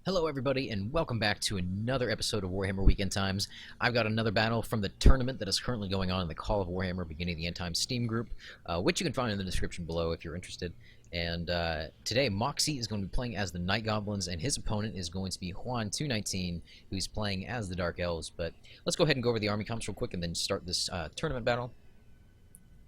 Hello everybody and welcome back to another episode of Warhammer Weekend Times. I've got another battle from the tournament that is currently going on in the Call of Warhammer Beginning of the End Times Steam group, which you can find in the description below if you're interested. And today Moxy is going to be playing as the Night Goblins and his opponent is going to be Juan0219, who's playing as the Dark Elves. But let's go ahead and go over the army comps real quick and then start this tournament battle.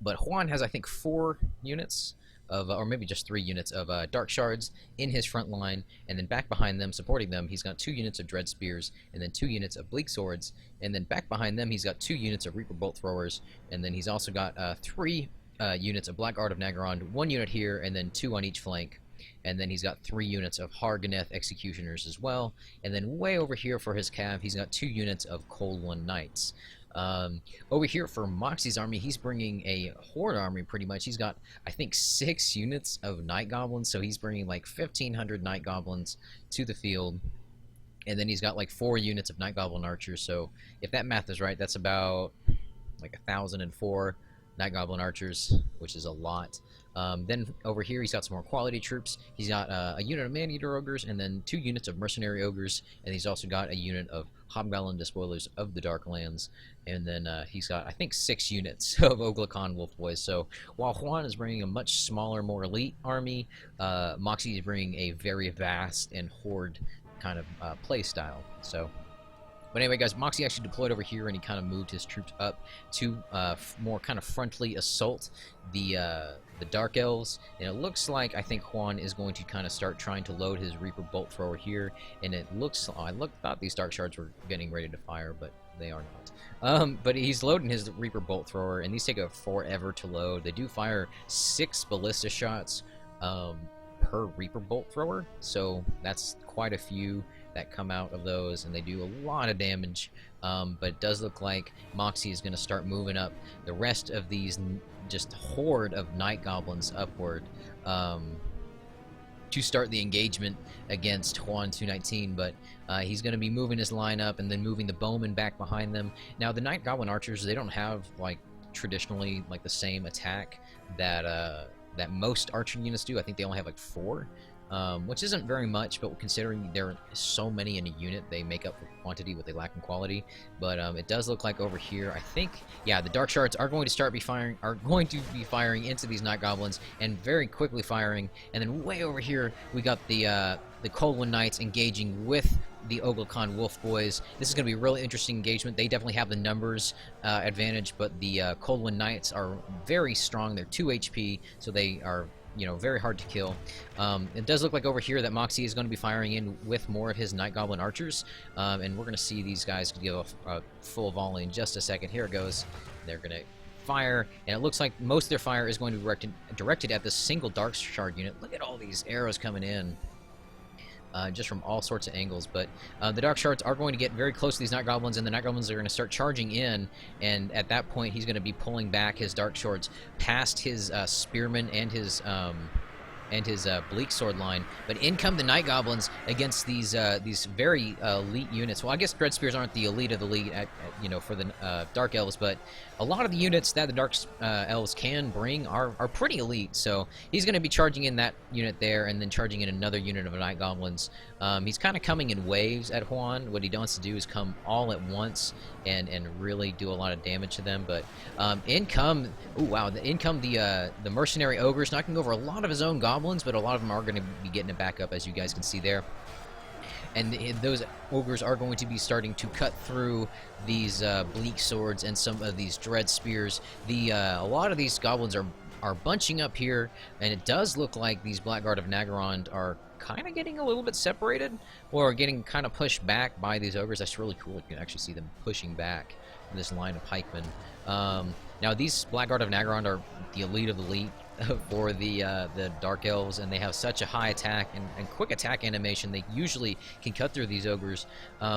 But Juan has, I think, 4 units of, or maybe just 3 units of Dark Shards in his front line, and then back behind them, supporting them, he's got 2 units of Dread Spears, and then 2 units of Bleak Swords, and then back behind them he's got 2 units of Reaper Bolt Throwers, and then he's also got 3 units of Black Art of Naggarond, 1 unit here, and then 2 on each flank. And then he's got 3 units of Harganeth Executioners as well, and then way over here for his cav, he's got 2 units of Cold One Knights. Over here for Moxy's army, he's bringing a horde army pretty much. He's got, I think, 6 units of Night Goblins, so he's bringing like 1,500 Night Goblins to the field. And then he's got like 4 units of Night Goblin Archers, so if that math is right, that's about like 1,004 Night Goblin Archers, which is a lot. Then over here he's got some more quality troops. He's got a unit of Man-Eater Ogres and then 2 units of Mercenary Ogres, and he's also got a unit of Hobgoblin Despoilers of the Darklands, and then he's got, I think, 6 units of Oglakan Wolf Boys. So while Juan is bringing a much smaller, more elite army, Moxy is bringing a very vast and horde kind of play style. But anyway, guys, Moxy actually deployed over here, and he kind of moved his troops up to more kind of frontally assault the Dark Elves. And it looks like, I think, Juan is going to kind of start trying to load his Reaper Bolt Thrower here. And it looks, thought these Dark Shards were getting ready to fire, but they are not. But he's loading his Reaper Bolt Thrower, and these take forever to load. They do fire 6 ballista shots per Reaper Bolt Thrower, so that's quite a few that come out of those, and they do a lot of damage. But it does look like Moxy is going to start moving up the rest of these just horde of Night Goblins upward to start the engagement against Juan0219, but he's going to be moving his line up and then moving the bowmen back behind them. Now, the Night Goblin Archers, they don't have, like, traditionally, like, the same attack that that most archer units do. I think they only have like 4, which isn't very much, but considering there are so many in a unit, they make up for quantity what they lack in quality. But it does look like over here, I think, yeah, the Dark Shards are going to be firing into these Night Goblins, and very quickly firing. And then way over here, we got the Cold One Knights engaging with the Oglakan Wolf Boys. This is going to be a really interesting engagement. They definitely have the numbers advantage, but the Cold One Knights are very strong. They're 2 HP, so they are, you know, very hard to kill. It does look like over here that Moxy is going to be firing in with more of his Night Goblin Archers, and we're going to see these guys give a full volley in just a second. Here it goes. They're going to fire, and it looks like most of their fire is going to be directed at this single Dark Shard unit. Look at all these arrows coming in. Just from all sorts of angles, but the Dark Shards are going to get very close to these Night Goblins, and the Night Goblins are going to start charging in, and at that point he's going to be pulling back his Dark Swords past his Spearmen and his Bleak Sword line. But in come the Night Goblins against these very elite units. Well, I guess Dread Spears aren't the elite of the elite, you know, for the Dark Elves, but a lot of the units that the Dark Elves can bring are pretty elite. So he's going to be charging in that unit there, and then charging in another unit of Night Goblins. He's kind of coming in waves at Juan. What he wants to do is come all at once and really do a lot of damage to them. But in come the Mercenary Ogres, knocking over a lot of his own Goblins, but a lot of them are going to be getting it back up, as you guys can see there. And those ogres are going to be starting to cut through these Bleak Swords and some of these Dread Spears. A lot of these goblins are bunching up here, and it does look like these Black Guard of Naggarond are kind of getting a little bit separated, or getting kind of pushed back by these ogres. That's really cool. You can actually see them pushing back this line of pikemen. Now, these Black Guard of Naggarond are the elite of the elite for the Dark Elves, and they have such a high attack and quick attack animation. They usually can cut through these ogres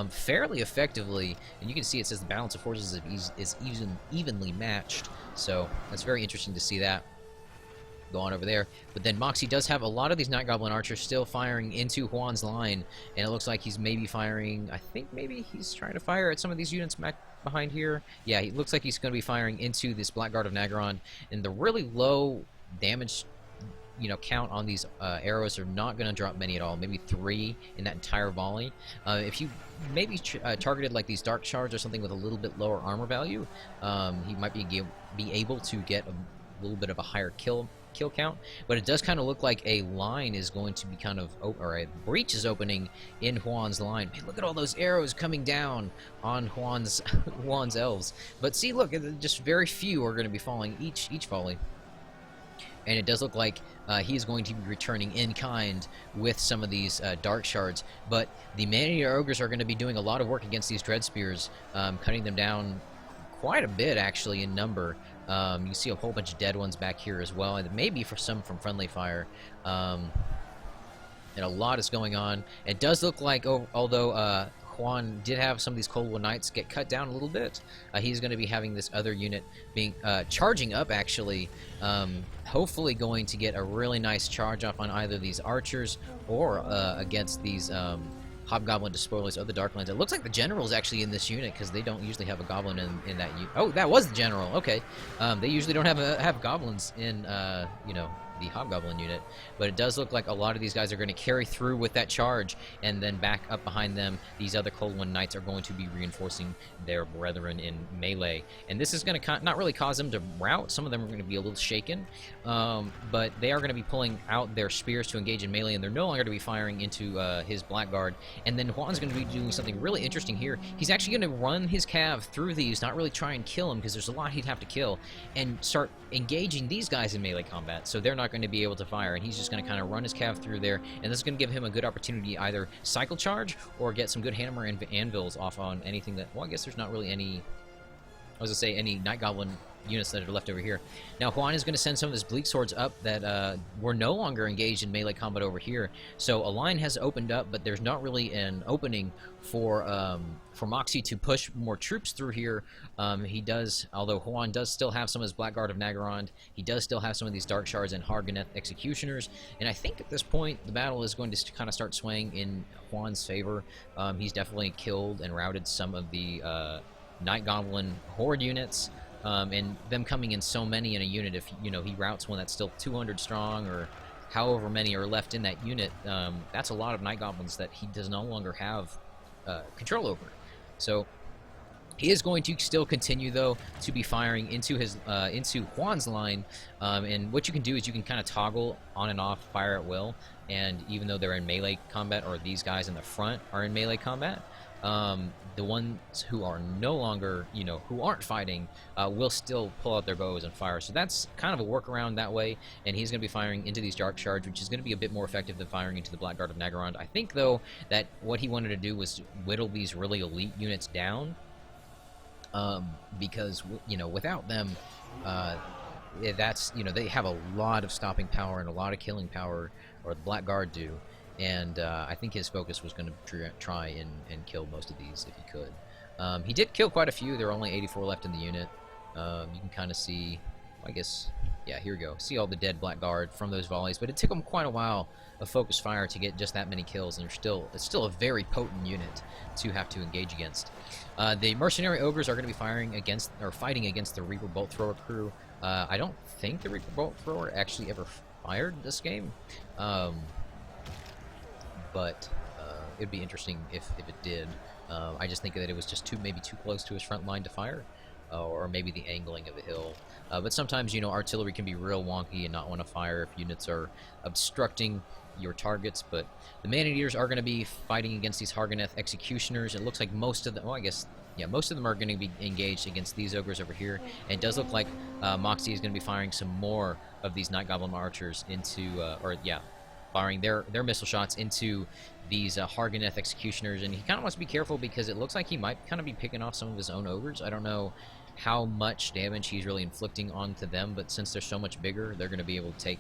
fairly effectively, and you can see it says the balance of forces is evenly matched, so that's very interesting to see that go on over there. But then Moxy does have a lot of these Night Goblin Archers still firing into Juan's line, and it looks like he's maybe firing, I think maybe he's trying to fire at some of these units back behind here. Yeah, he looks like he's going to be firing into this Black Guard of Naggarond, and the really low damage count on these arrows are not going to drop many at all. Maybe 3 in that entire volley. If you maybe targeted like these dark shards or something with a little bit lower armor value, he might be able to get a little bit of a higher kill count. But it does kind of look like a line is going to be kind of, or a breach is opening in Juan's line. Man, look at all those arrows coming down on Juan's elves. But see, look, just very few are going to be falling each volley. And it does look like he is going to be returning in kind with some of these dark shards. But the Man-Eater Ogres are going to be doing a lot of work against these Dread Spears, cutting them down quite a bit, actually, in number. You see a whole bunch of dead ones back here as well, and maybe for some from friendly fire. And a lot is going on. It does look like, although Juan did have some of these Cold War Knights get cut down a little bit, he's going to be having this other unit being charging up, actually. Hopefully going to get a really nice charge off on either these archers or against these Hobgoblin Despoilers of the Darklands. It looks like the General is actually in this unit, because they don't usually have a Goblin in that unit. Oh, that was the General. Okay. They usually don't have Goblins in, the Hobgoblin unit, but it does look like a lot of these guys are going to carry through with that charge, and then back up behind them, these other Cold One Knights are going to be reinforcing their brethren in melee, and this is going to not really cause them to rout. Some of them are going to be a little shaken, but they are going to be pulling out their spears to engage in melee, and they're no longer going to be firing into his Blackguard. And then Juan's going to be doing something really interesting here. He's actually going to run his cav through these, not really try and kill him, because there's a lot he'd have to kill, and start engaging these guys in melee combat, so they're not going to be able to fire, and he's just going to kind of run his cav through there, and this is going to give him a good opportunity to either cycle charge or get some good hammer and anvils off on anything that, well, I guess there's not really any, I was going to say, any Night Goblin units that are left over here. Now Juan is going to send some of his Bleak Swords up that were no longer engaged in melee combat over here, so a line has opened up, but there's not really an opening for Moxy to push more troops through here. He does, although Juan does still have some of his Blackguard of Nagarond, he does still have some of these Dark Shards and Harganeth Executioners, and I think at this point the battle is going to kind of start swaying in Juan's favor. He's definitely killed and routed some of the Night Goblin Horde units, and them coming in so many in a unit, if he routs one that's still 200 strong or however many are left in that unit, that's a lot of Night Goblins that he does no longer have control over. So he is going to still continue, though, to be firing into his into Juan's line, and what you can do is you can kind of toggle on and off fire at will, and even though they're in melee combat, or these guys in the front are in melee combat, the ones who are no longer, who aren't fighting, will still pull out their bows and fire. So that's kind of a workaround that way, and he's going to be firing into these Dark Shards, which is going to be a bit more effective than firing into the Blackguard of Nagarond. I think, though, that what he wanted to do was whittle these really elite units down, because, without them, that's, they have a lot of stopping power and a lot of killing power, or the Blackguard do. And I think his focus was going to try and kill most of these if he could. He did kill quite a few. There are only 84 left in the unit. You can kind of see, I guess, yeah, here we go. See all the dead Blackguard from those volleys, but it took him quite a while of focused fire to get just that many kills, and it's still a very potent unit to have to engage against. The Mercenary Ogres are going to be fighting against the Reaper Bolt Thrower crew. I don't think the Reaper Bolt Thrower actually ever fired this game. But it'd be interesting if it did. I just think that it was just maybe too close to his front line to fire, or maybe the angling of a hill. But sometimes, artillery can be real wonky and not want to fire if units are obstructing your targets. But the Man-Eaters are going to be fighting against these Harganeth Executioners. It looks like most of them, well, I guess, yeah, most of them are going to be engaged against these Ogres over here. And it does look like Moxy is going to be firing some more of these Night Goblin Archers into, firing their missile shots into these Harganeth Executioners, and he kind of wants to be careful because it looks like he might kind of be picking off some of his own Ogres. I don't know how much damage he's really inflicting onto them, but since they're so much bigger, they're going to be able to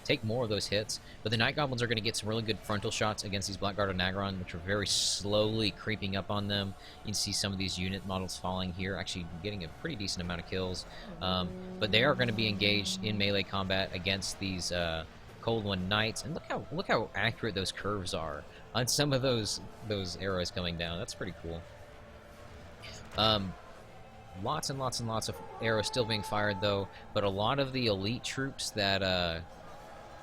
take more of those hits. But the Night Goblins are going to get some really good frontal shots against these Blackguard of Nagarond, which are very slowly creeping up on them. You can see some of these unit models falling here, actually getting a pretty decent amount of kills. But they are going to be engaged in melee combat against these Cold One Knights, and look how accurate those curves are on some of those arrows coming down. That's pretty cool. Lots and lots and lots of arrows still being fired, though, but a lot of the elite troops that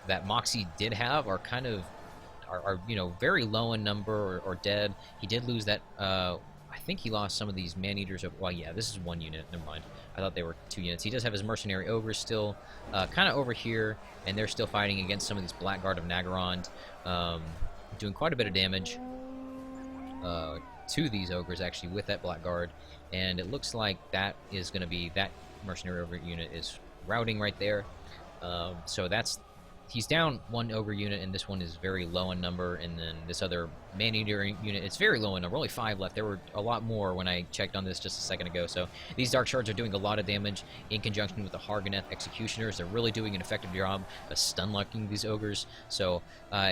that Moxy did have are kind of are you know, very low in number or dead. He did lose that. I think he lost some of these man-eaters. Well, yeah, this is one unit. Never mind. I thought they were 2 units. He does have his mercenary ogres still kind of over here, and they're still fighting against some of these Blackguard of Nagarond, doing quite a bit of damage to these ogres, actually, with that Blackguard. And it looks like that is going to be, that mercenary ogre unit is routing right there. So that's, he's down 1 ogre unit, and this one is very low in number, and then this other man-eater unit, it's very low in number, only 5 left. There were a lot more when I checked on this just a second ago. So these dark shards are doing a lot of damage in conjunction with the Hargoneth executioners. They're really doing an effective job of stun-locking these ogres. So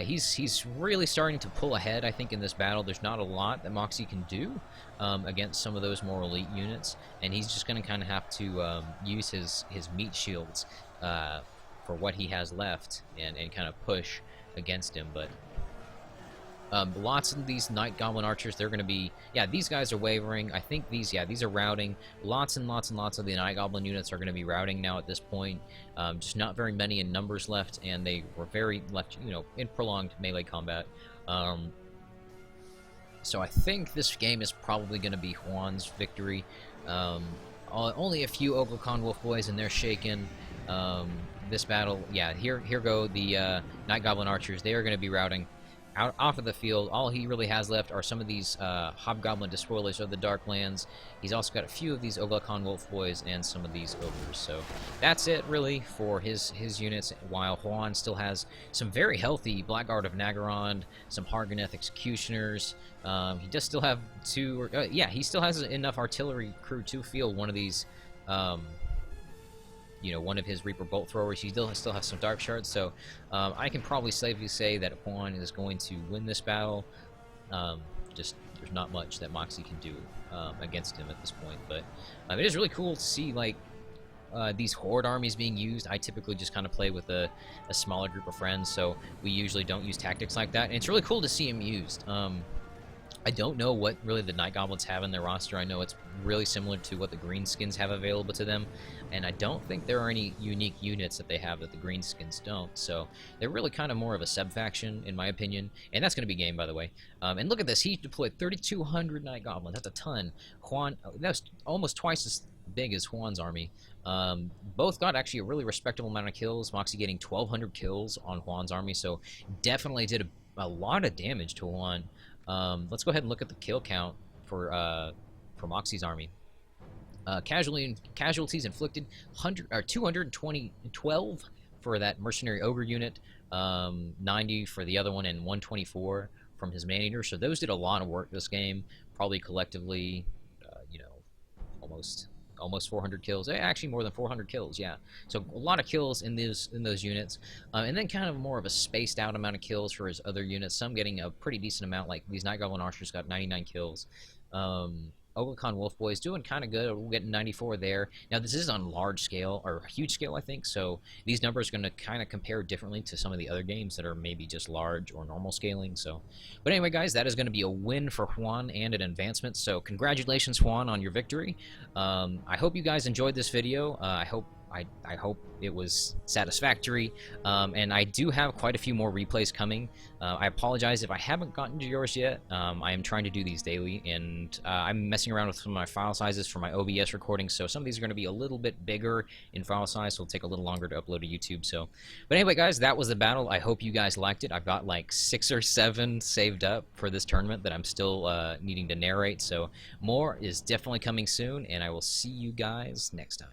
he's really starting to pull ahead, I think, in this battle. There's not a lot that Moxy can do against some of those more elite units, and he's just going to kind of have to use his meat shields for what he has left and kind of push against him. But lots of these Night Goblin archers, they're going to be, yeah, these guys are wavering. I think these, yeah, these are routing. Lots and lots and lots of the Night Goblin units are going to be routing now at this point. Just not very many in numbers left, and they were very left, you know, in prolonged melee combat. So I think this game is probably going to be Juan's victory. Only a few Overcon Wolf Boys, and they're shaken. This battle, yeah, here go the Night Goblin archers. They are going to be routing out off of the field. All he really has left are some of these Hobgoblin Despoilers of the Darklands. He's also got a few of these Oglakon Wolf Boys and some of these ogres. So that's it, really, for his units, while Juan still has some very healthy Blackguard of Nagarond, some Hargoneth Executioners. He does still have 2, yeah, he still has enough artillery crew to field one of these, you know, one of his Reaper Bolt Throwers. He still has some Dark Shards, so I can probably safely say that Juan is going to win this battle. Just, there's not much that Moxy can do against him at this point, but it is really cool to see, like, these horde armies being used. I typically just kind of play with a smaller group of friends, so we usually don't use tactics like that, and it's really cool to see him used. I don't know what really the Night Goblins have in their roster. I know it's really similar to what the Greenskins have available to them, and I don't think there are any unique units that they have that the Greenskins don't. So they're really kind of more of a sub-faction, in my opinion, and that's going to be game, by the way. And look at this. He deployed 3,200 Night Goblins. That's a ton. Juan, that's almost twice as big as Juan's army. Both got actually a really respectable amount of kills. Moxy getting 1,200 kills on Juan's army, so definitely did a lot of damage to Juan. Let's go ahead and look at the kill count for Moxy's army. Casualties inflicted, 212 for that mercenary ogre unit, 90 for the other one, and 124 from his man-eater. So those did a lot of work this game, probably collectively, you know, almost 400 kills. Actually, more than 400 kills, yeah. So a lot of kills in those units, and then kind of more of a spaced out amount of kills for his other units. Some getting a pretty decent amount, like these Night Goblin archers got 99 kills. Oglakon Wolf Boys doing kind of good. We're getting 94 there. Now, this is on large scale, or huge scale, I think, so these numbers are going to kind of compare differently to some of the other games that are maybe just large or normal scaling. So, but anyway, guys, that is going to be a win for Juan and an advancement, so congratulations, Juan, on your victory. I hope you guys enjoyed this video. I hope it was satisfactory, and I do have quite a few more replays coming. I apologize if I haven't gotten to yours yet. I am trying to do these daily, and I'm messing around with some of my file sizes for my OBS recordings, so some of these are going to be a little bit bigger in file size, so it'll take a little longer to upload to YouTube. So, but anyway, guys, that was the battle. I hope you guys liked it. I've got like 6 or 7 saved up for this tournament that I'm still needing to narrate, so more is definitely coming soon, and I will see you guys next time.